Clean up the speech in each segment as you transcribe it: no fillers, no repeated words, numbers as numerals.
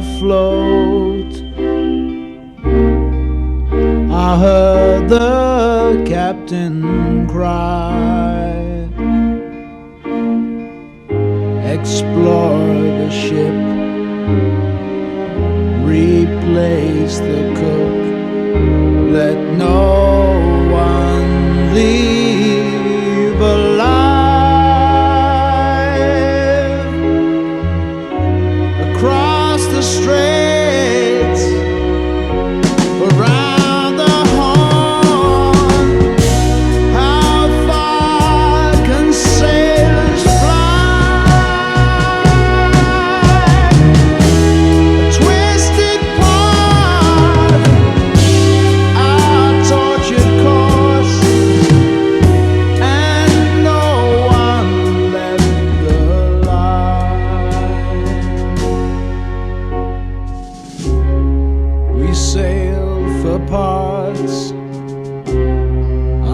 afloat. I heard the captain cry, explore the ship, replace the cook, let no one leave alive. Across the straits, around the horn, how far can sailors fly? A twisted part, our tortured course, and no one left alive. We sail for parts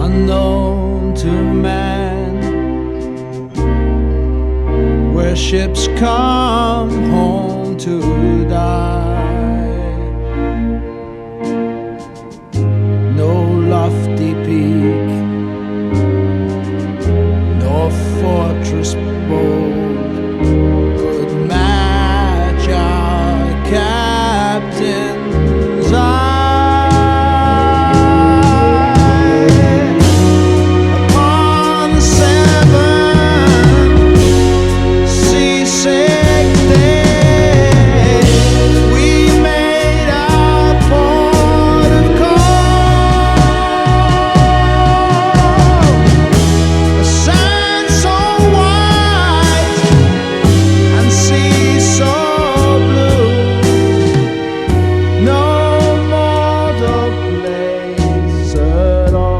unknown to man, where ships come home to die. No lofty peak, nor fortress bold could match our captain's eye. Upon the seven seasick days, we made our port of call. A sand so white and sea so blue, no mortal place at all.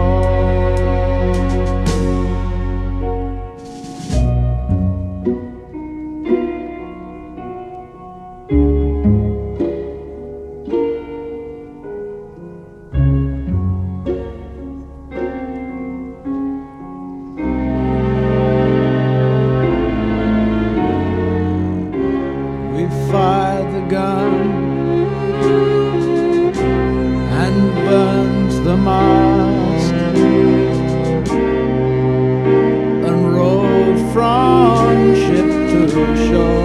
We fired the gun and burned the mast, and rowed from ship to shore.